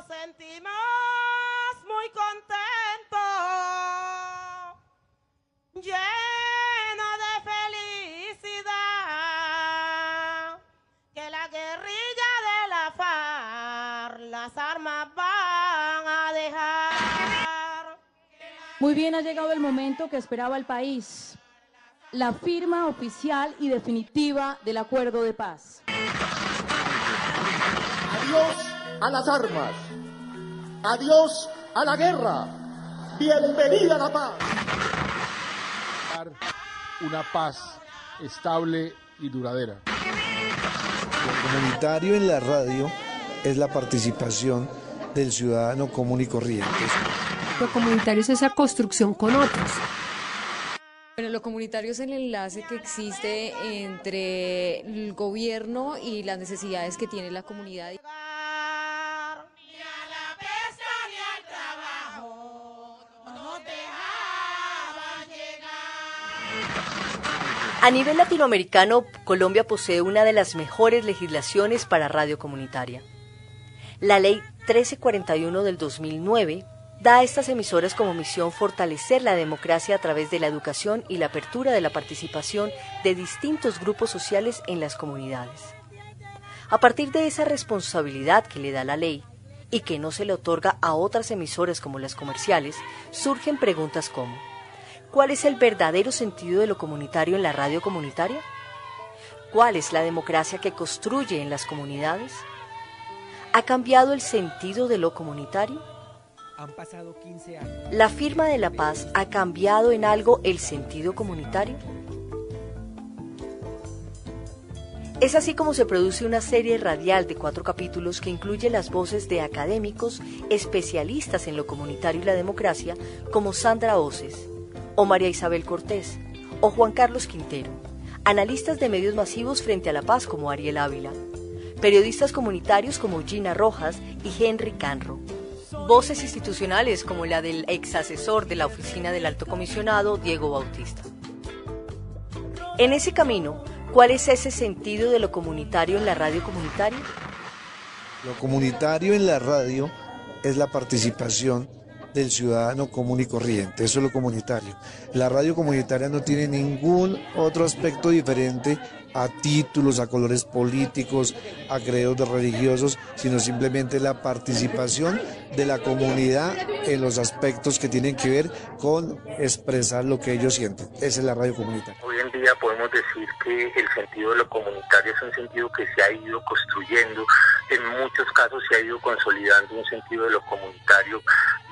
sentimos muy contentos, llenos de felicidad, que la guerrilla de la FARC las armas van a dejar. Muy bien, ha llegado el momento que esperaba el país, la firma oficial y definitiva del acuerdo de paz. Adiós a las armas, adiós a la guerra, bienvenida a la paz. Una paz estable y duradera. Lo comunitario en la radio es la participación del ciudadano común y corriente. Lo comunitario es esa construcción con otros. Bueno, lo comunitario es el enlace que existe entre el gobierno y las necesidades que tiene la comunidad. A nivel latinoamericano, Colombia posee una de las mejores legislaciones para radio comunitaria. La Ley 1341 del 2009 da a estas emisoras como misión fortalecer la democracia a través de la educación y la apertura de la participación de distintos grupos sociales en las comunidades. A partir de esa responsabilidad que le da la ley y que no se le otorga a otras emisoras como las comerciales, surgen preguntas como: ¿cuál es el verdadero sentido de lo comunitario en la radio comunitaria? ¿Cuál es la democracia que construye en las comunidades? ¿Ha cambiado el sentido de lo comunitario? Han pasado 15 años. ¿La firma de la paz ha cambiado en algo el sentido comunitario? Es así como se produce una serie radial de 4 capítulos que incluye las voces de académicos especialistas en lo comunitario y la democracia, como Sandra Oces, o María Isabel Cortés, o Juan Carlos Quintero, analistas de medios masivos frente a la paz como Ariel Ávila, periodistas comunitarios como Gina Rojas y Henry Canro, voces institucionales como la del ex asesor de la Oficina del Alto Comisionado, Diego Bautista. En ese camino, ¿cuál es ese sentido de lo comunitario en la radio comunitaria? Lo comunitario en la radio es la participación del ciudadano común y corriente, eso es lo comunitario. La radio comunitaria no tiene ningún otro aspecto diferente a títulos, a colores políticos, a credos religiosos, sino simplemente la participación de la comunidad en los aspectos que tienen que ver con expresar lo que ellos sienten. Esa es la radio comunitaria. Hoy en día podemos decir que el sentido de lo comunitario es un sentido que se ha ido construyendo, en muchos casos se ha ido consolidando un sentido de lo comunitario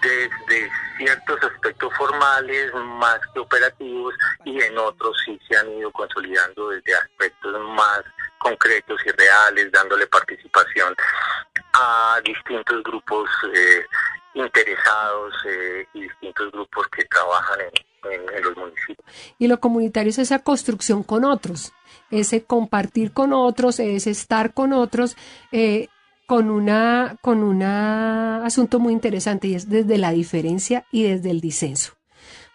desde ciertos aspectos formales más que operativos, y en otros sí se han ido consolidando desde aspectos más concretos y reales, dándole participación a distintos grupos interesados y distintos grupos que trabajan en los municipios. Y lo comunitario es esa construcción con otros, ese compartir con otros, ese estar con otros, con un asunto muy interesante, y es desde la diferencia y desde el disenso.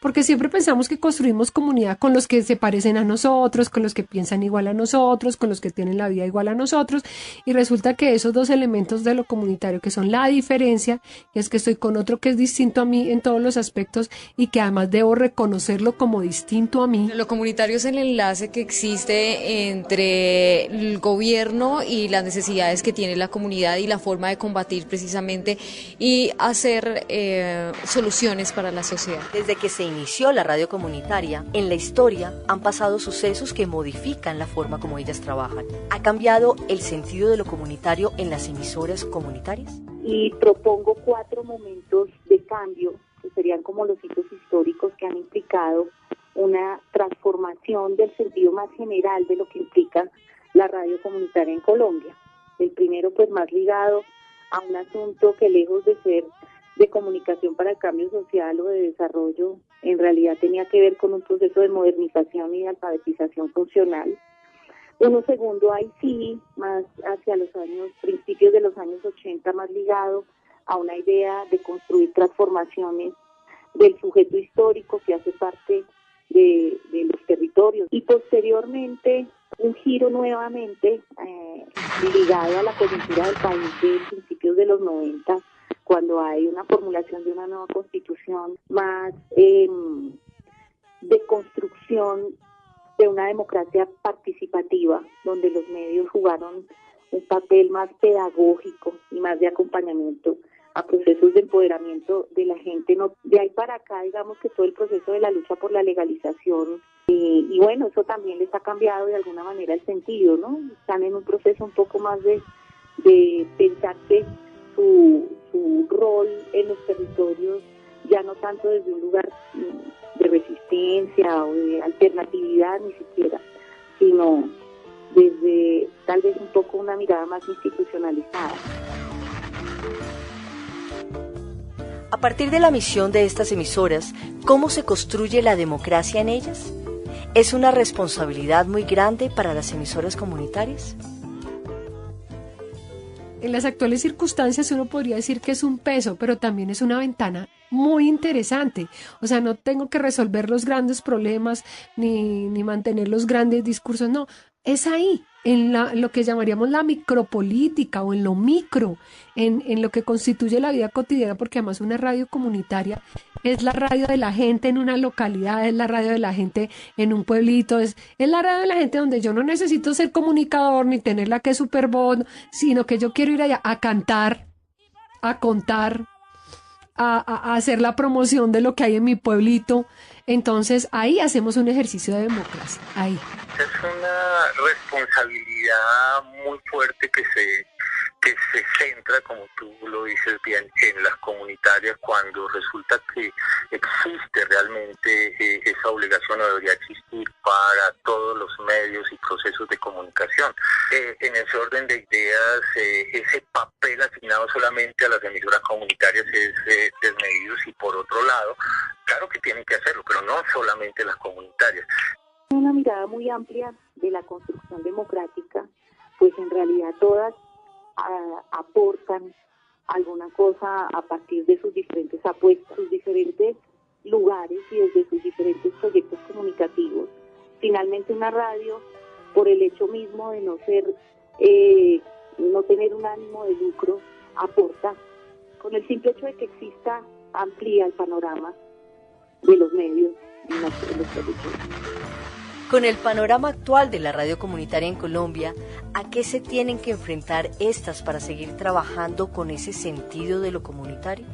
Porque siempre pensamos que construimos comunidad con los que se parecen a nosotros, con los que piensan igual a nosotros, con los que tienen la vida igual a nosotros, y resulta que esos dos elementos de lo comunitario, que son la diferencia, que es que estoy con otro que es distinto a mí en todos los aspectos y que además debo reconocerlo como distinto a mí. Lo comunitario es el enlace que existe entre el gobierno y las necesidades que tiene la comunidad y la forma de combatir precisamente y hacer soluciones para la sociedad. Desde que se inició la radio comunitaria, en la historia han pasado sucesos que modifican la forma como ellas trabajan. ¿Ha cambiado el sentido de lo comunitario en las emisoras comunitarias? Y propongo 4 momentos de cambio, que serían como los hitos históricos que han implicado una transformación del sentido más general de lo que implica la radio comunitaria en Colombia. El primero, pues, más ligado a un asunto que, lejos de ser de comunicación para el cambio social o de desarrollo, en realidad tenía que ver con un proceso de modernización y de alfabetización funcional. Uno segundo, ahí sí, más hacia los principios de los años 80, más ligado a una idea de construir transformaciones del sujeto histórico que hace parte de los territorios. Y posteriormente, un giro nuevamente ligado a la coyuntura del país de principios de los 90, cuando hay una formulación de una nueva constitución, más de construcción de una democracia participativa, donde los medios jugaron un papel más pedagógico y más de acompañamiento a procesos de empoderamiento de la gente. No, de ahí para acá, digamos que todo el proceso de la lucha por la legalización, y bueno, eso también les ha cambiado de alguna manera el sentido, ¿no? Están en un proceso un poco más de pensarse su rol en los territorios, ya no tanto desde un lugar de resistencia o de alternatividad ni siquiera, sino desde tal vez un poco una mirada más institucionalizada. A partir de la misión de estas emisoras, ¿cómo se construye la democracia en ellas? ¿Es una responsabilidad muy grande para las emisoras comunitarias? En las actuales circunstancias uno podría decir que es un peso, pero también es una ventana muy interesante. O sea, no tengo que resolver los grandes problemas ni mantener los grandes discursos, no. Es ahí, en lo que llamaríamos la micropolítica o en lo micro, en lo que constituye la vida cotidiana, porque además una radio comunitaria es la radio de la gente en una localidad, es la radio de la gente en un pueblito, es la radio de la gente donde yo no necesito ser comunicador ni tener la que es supervoz, sino que yo quiero ir allá a cantar, a contar, a hacer la promoción de lo que hay en mi pueblito. Entonces ahí hacemos un ejercicio de democracia, ahí. Es una responsabilidad muy fuerte que se centra, como tú lo dices bien, en las comunitarias, cuando resulta que existe realmente esa obligación, o debería existir para todos los medios y procesos de comunicación. En ese orden de ideas, ese papel asignado solamente a las emisoras comunitarias es desmedido, y por otro lado, claro que tienen que hacerlo, pero no solamente las comunitarias. Una mirada muy amplia de la construcción democrática, pues en realidad todas aportan alguna cosa a partir de sus diferentes apuestas, sus diferentes lugares y desde sus diferentes proyectos comunicativos. Finalmente una radio, por el hecho mismo de no tener un ánimo de lucro, aporta. Con el simple hecho de que exista, amplía el panorama de los medios en los territorios. Con el panorama actual de la radio comunitaria en Colombia, ¿a qué se tienen que enfrentar estas para seguir trabajando con ese sentido de lo comunitario?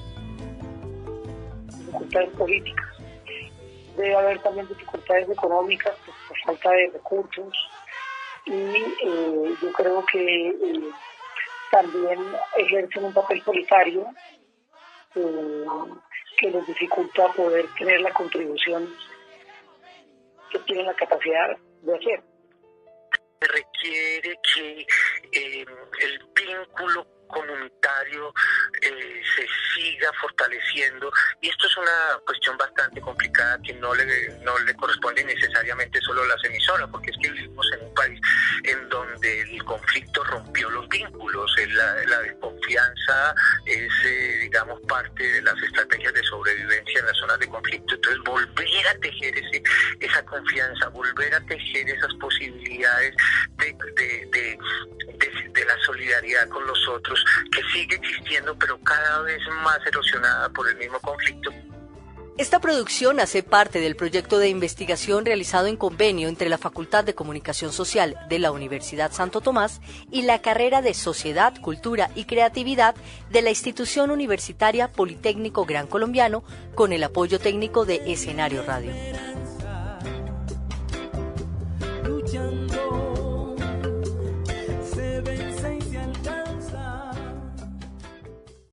Dificultades políticas. Debe haber también dificultades económicas por falta de recursos. Y yo creo que también ejercen un papel solitario que les dificulta poder tener la contribución que tienen la capacidad de hacer. Requiere que el vínculo comunitario se siga fortaleciendo, y esto es una cuestión bastante complicada que no le corresponde necesariamente solo a las emisoras, porque es que vivimos en un país en donde el conflicto rompió los vínculos, la desconfianza es digamos parte de las estrategias de sobrevivencia en las zonas de conflicto. Entonces volver a tejer esa confianza, volver a tejer esas posibilidades de la solidaridad con los otros, que sigue existiendo pero cada vez más erosionada por el mismo conflicto. Esta producción hace parte del proyecto de investigación realizado en convenio entre la Facultad de Comunicación Social de la Universidad Santo Tomás y la carrera de Sociedad, Cultura y Creatividad de la Institución Universitaria Politécnico Gran Colombiano, con el apoyo técnico de Escenario Radio.